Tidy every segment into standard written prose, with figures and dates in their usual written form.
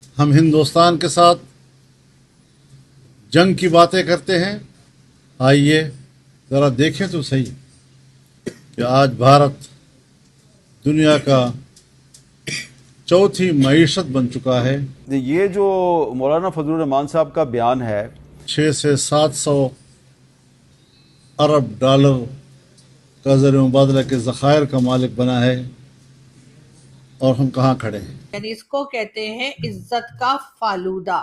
हम हिंदुस्तान के साथ जंग की बातें करते हैं। आइए ज़रा देखें तो सही कि आज भारत दुनिया का चौथी मईशत बन चुका है। ये जो मौलाना फजलुर रहमान साहब का बयान है 6 से 700 अरब डॉलर का ज़र मुबादला के ज़खायर का मालिक बना है, और हम कहाँ खड़े हैं। यानी इसको कहते हैं इज्जत का फालूदा।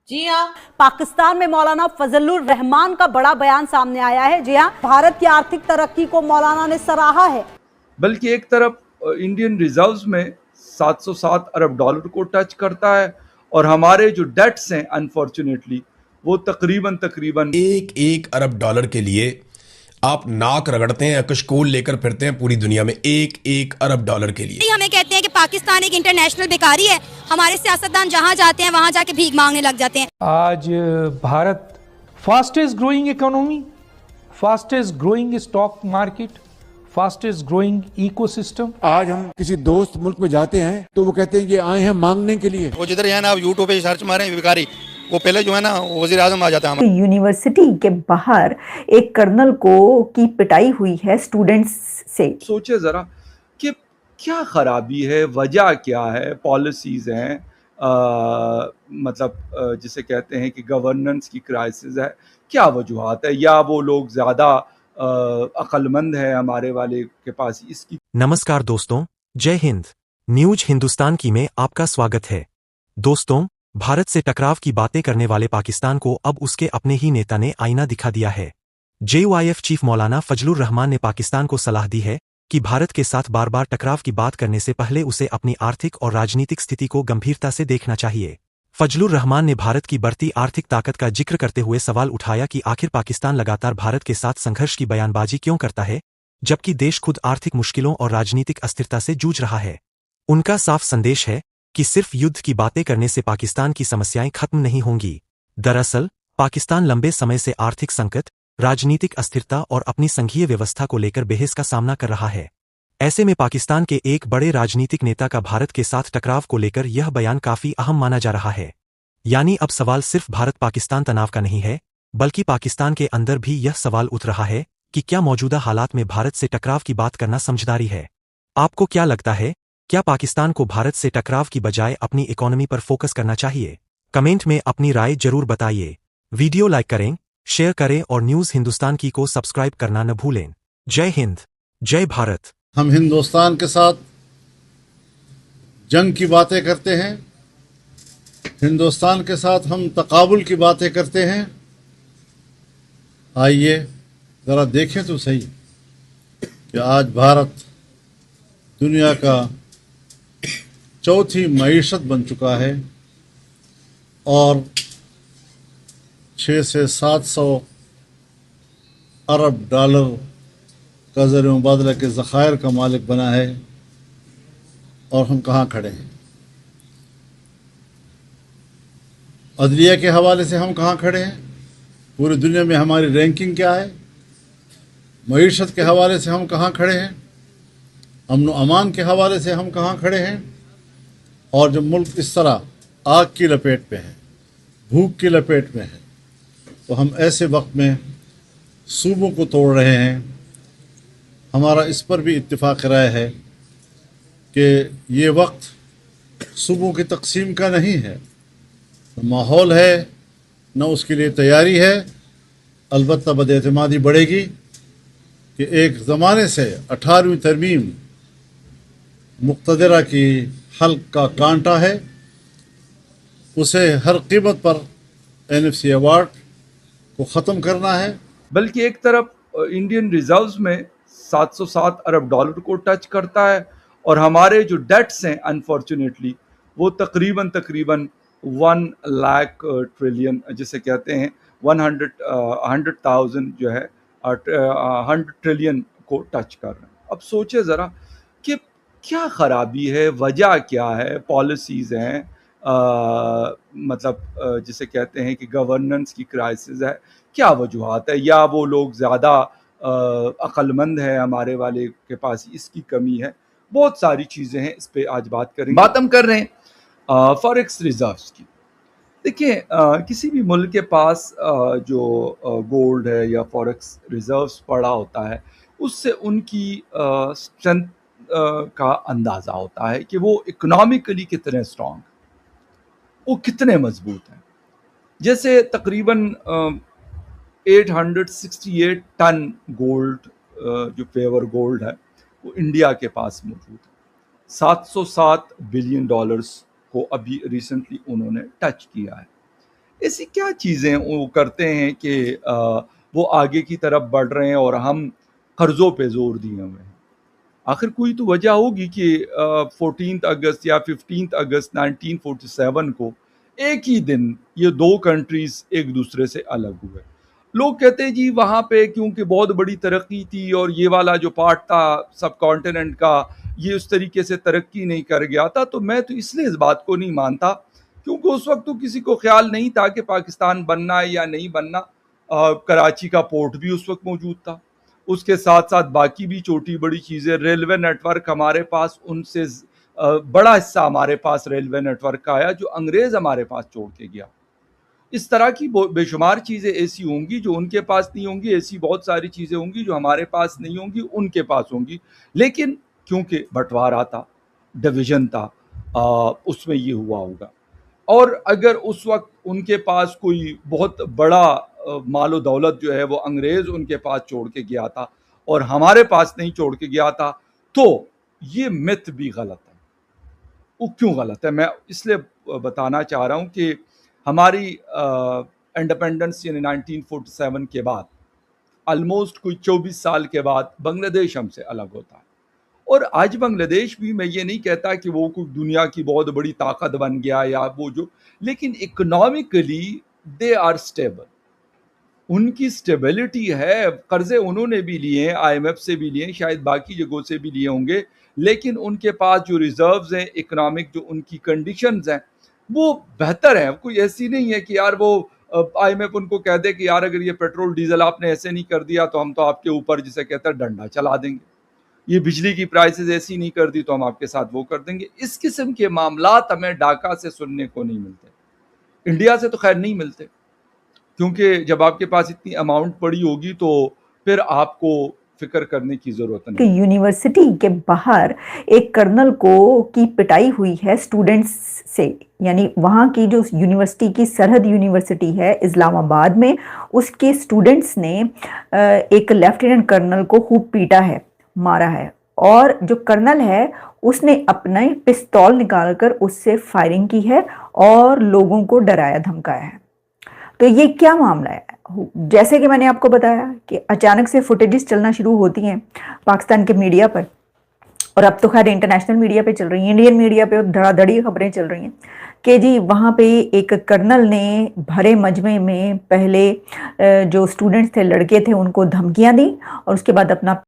जी हाँ, पाकिस्तान में मौलाना फजलुर रहमान का बड़ा बयान सामने आया है। जी हाँ, भारत की आर्थिक तरक्की को मौलाना ने सराहा है। बल्कि एक तरफ इंडियन रिजर्व्स में 707 अरब डॉलर को टच करता है और हमारे जो डेट्स हैं अनफॉर्चुनेटली वो तकरीबन एक एक अरब डॉलर के लिए आप नाक रगड़ते हैं, कशकोल लेकर फिरते हैं पूरी दुनिया में। एक एक अरब डॉलर के लिए हमें कहते हैं कि पाकिस्तान एक इंटरनेशनल बेकारी है। हमारे सियासतदान जहां जाते हैं वहां जाके भीख मांगने लग जाते हैं। आज Bharat fastest growing economy, fastest growing stock market, fastest growing ecosystem. आज हम किसी दोस्त मुल्क में जाते हैं तो वो कहते हैं कि आए हैं मांगने के लिए। वो जिधर है ना आप यूट्यूब पे सर्च मारें भिखारी, वो पहले जो है ना वजीर आजम आ जाता है। यूनिवर्सिटी के बाहर एक कर्नल की पिटाई हुई है स्टूडेंट्स से। सोचे जरा कि क्या खराबी है, वजह क्या है, पॉलिसीज हैं, मतलब जिसे कहते हैं कि गवर्नेंस की क्राइसिस है, क्या वजूहात है, या वो लोग ज़्यादा अक्लमंद है हमारे वाले के पास इसकी। नमस्कार दोस्तों, जय हिंद। न्यूज हिंदुस्तान की में आपका स्वागत है। दोस्तों, भारत से टकराव की बातें करने वाले पाकिस्तान को अब उसके अपने ही नेता ने आईना दिखा दिया है। JOIF चीफ मौलाना फजलुर रहमान ने पाकिस्तान को सलाह दी है कि भारत के साथ बार बार टकराव की बात करने से पहले उसे अपनी आर्थिक और राजनीतिक स्थिति को गंभीरता से देखना चाहिए। फजलुर रहमान ने भारत की बढ़ती आर्थिक ताकत का जिक्र करते हुए सवाल उठाया कि आखिर पाकिस्तान लगातार भारत के साथ संघर्ष की बयानबाजी क्यों करता है, जबकि देश खुद आर्थिक मुश्किलों और राजनीतिक अस्थिरता से जूझ रहा है। उनका साफ संदेश है कि सिर्फ युद्ध की बातें करने से पाकिस्तान की समस्याएं खत्म नहीं होंगी। दरअसल पाकिस्तान लंबे समय से आर्थिक संकट, राजनीतिक अस्थिरता और अपनी संघीय व्यवस्था को लेकर बहस का सामना कर रहा है। ऐसे में पाकिस्तान के एक बड़े राजनीतिक नेता का भारत के साथ टकराव को लेकर यह बयान काफी अहम माना जा रहा है। यानी अब सवाल सिर्फ भारत पाकिस्तान तनाव का नहीं है, बल्कि पाकिस्तान के अंदर भी यह सवाल उठ रहा है कि क्या मौजूदा हालात में भारत से टकराव की बात करना समझदारी है। आपको क्या लगता है, क्या पाकिस्तान को भारत से टकराव की बजाय अपनी इकोनॉमी पर फोकस करना चाहिए? कमेंट में अपनी राय जरूर बताइए। वीडियो लाइक करें, शेयर करें और न्यूज हिंदुस्तान की को सब्सक्राइब करना न भूलें। जय हिंद, जय भारत। हम हिंदुस्तान के साथ जंग की बातें करते हैं, हिंदुस्तान के साथ हम तकाबुल की बातें करते हैं। आइए ज़रा देखें तो सही कि आज भारत दुनिया का चौथी मईशत बन चुका है, और 6 से 700 अरब डॉलर का ज़र मुबादला के ज़खायर का मालिक बना है, और हम कहाँ खड़े हैं। अदलिया के हवाले से हम कहाँ खड़े हैं, पूरी दुनिया में हमारी रैंकिंग क्या है, मईशत के हवाले से हम कहाँ खड़े हैं, अमन अमान के हवाले से हम कहाँ खड़े हैं। और जब मुल्क इस तरह आग की लपेट में है, भूख की लपेट में है, तो हम ऐसे वक्त में सूबों को तोड़ रहे हैं। हमारा इस पर भी इत्तिफाक राय है कि ये वक्त सूबों की तकसीम का नहीं है, न माहौल है, न उसके लिए तैयारी है। अलबत्ता बदएतमादी बढ़ेगी कि एक ज़माने से 18वीं तरमीम मुक़्तदरा की हल्क का कांटा है, उसे हर कीमत पर NFC अवार्ड को ख़त्म करना है। बल्कि एक तरफ इंडियन रिजर्व्स में 707 अरब डॉलर को टच करता है और हमारे जो डेट्स हैं अनफॉर्चुनेटली वो तकरीबन 1 लाख ट्रिलियन जिसे कहते हैं 100,000 जो है 100 ट्रिलियन को टच कर रहे हैं। अब सोचे ज़रा कि क्या खराबी है, वजह क्या है, पॉलिसीज़ हैं, मतलब जिसे कहते हैं कि गवर्नेंस की क्राइसिस है, क्या वजूहात है, या वो लोग ज़्यादा अक्लमंद है हमारे वाले के पास इसकी कमी है। बहुत सारी चीज़ें हैं, इस पे आज बात करेंगे। बात हम कर रहे हैं फॉरेक्स रिजर्व्स की। देखिए किसी भी मुल्क के पास जो गोल्ड है या फॉरेक्स रिजर्व्स पड़ा होता है, उससे उनकी स्ट्रेंथ का अंदाज़ा होता है कि वो इकोनॉमिकली कितने स्ट्रॉन्ग, वो कितने मजबूत हैं। जैसे तकरीबन 868 टन गोल्ड, जो पेवर गोल्ड है, वो इंडिया के पास मौजूद है। 707 बिलियन डॉलर्स को अभी रिसेंटली उन्होंने टच किया है। ऐसी क्या चीज़ें वो करते हैं कि वो आगे की तरफ बढ़ रहे हैं और हम कर्ज़ों पे जोर दिए हुए हैं? आखिर कोई तो वजह होगी कि 14 अगस्त या 15 अगस्त 1947 को एक ही दिन ये दो कंट्रीज़ एक दूसरे से अलग हुए। लोग कहते हैं जी वहाँ पे क्योंकि बहुत बड़ी तरक्की थी और ये वाला जो पार्ट था सब कॉन्टिनेंट का, ये उस तरीके से तरक्की नहीं कर गया था। तो मैं तो इसलिए इस बात को नहीं मानता क्योंकि उस वक्त तो किसी को ख्याल नहीं था कि पाकिस्तान बनना है या नहीं बनना। कराची का पोर्ट भी उस वक्त मौजूद था, उसके साथ साथ बाकी भी छोटी बड़ी चीज़ें, रेलवे नेटवर्क हमारे पास उनसे बड़ा हिस्सा हमारे पास रेलवे नेटवर्क का आया जो अंग्रेज़ हमारे पास छोड़ के गया। इस तरह की बेशुमार चीज़ें ऐसी होंगी जो उनके पास नहीं होंगी, ऐसी बहुत सारी चीज़ें होंगी जो हमारे पास नहीं होंगी, उनके पास होंगी। लेकिन क्योंकि बंटवारा था, डिवीज़न था, उसमें ये हुआ होगा। और अगर उस वक्त उनके पास कोई बहुत बड़ा मालो दौलत जो है वो अंग्रेज़ उनके पास छोड़ के गया था और हमारे पास नहीं छोड़ के गया था, तो ये मिथ भी गलत है। वो क्यों गलत है, मैं इसलिए बताना चाह रहा हूँ कि हमारी इंडिपेंडेंस यानी 1947 के बाद ऑलमोस्ट कोई 24 साल के बाद बांग्लादेश हमसे अलग होता है। और आज बांग्लादेश भी, मैं ये नहीं कहता कि वो कोई दुनिया की बहुत बड़ी ताकत बन गया या वो जो, लेकिन इकोनॉमिकली दे आर स्टेबल, उनकी स्टेबिलिटी है। कर्जे उन्होंने भी लिए हैं, IMF से भी लिए हैं, शायद बाकी जगहों से भी लिए होंगे, लेकिन उनके पास जो रिजर्व्स हैं, इकोनॉमिक जो उनकी कंडीशंस हैं वो बेहतर है। कोई ऐसी नहीं है कि यार वो IMF उनको कह दे कि यार अगर ये पेट्रोल डीजल आपने ऐसे नहीं कर दिया तो हम तो आपके ऊपर, जिसे कहते हैं, डंडा चला देंगे, ये बिजली की प्राइसेस ऐसी नहीं कर दी तो हम आपके साथ वो कर देंगे। इस किस्म के मामलात हमें ढाका से सुनने को नहीं मिलते, इंडिया से तो खैर नहीं मिलते, क्योंकि जब आपके पास इतनी अमाउंट पड़ी होगी तो फिर आपको फिक्र करने की जरूरत कि नहीं। यूनिवर्सिटी के बाहर एक कर्नल की पिटाई हुई है स्टूडेंट्स से, यानी वहाँ की जो यूनिवर्सिटी की सरहद यूनिवर्सिटी है इस्लामाबाद में, उसके स्टूडेंट्स ने एक लेफ्टिनेंट कर्नल को खूब पीटा है, मारा है, और जो कर्नल है उसने अपना पिस्तौल निकालकर उससे फायरिंग की है और लोगों को डराया धमकाया है। तो ये क्या मामला है? जैसे कि मैंने आपको बताया कि अचानक से फुटेजेस चलना शुरू होती हैं पाकिस्तान के मीडिया पर, और अब तो खैर इंटरनेशनल मीडिया पे चल रही हैं, इंडियन मीडिया पे धड़ाधड़ी खबरें चल रही हैं कि जी वहाँ पे एक कर्नल ने भरे मजमे में पहले जो स्टूडेंट्स थे, लड़के थे, उनको धमकियाँ दी और उसके बाद अपना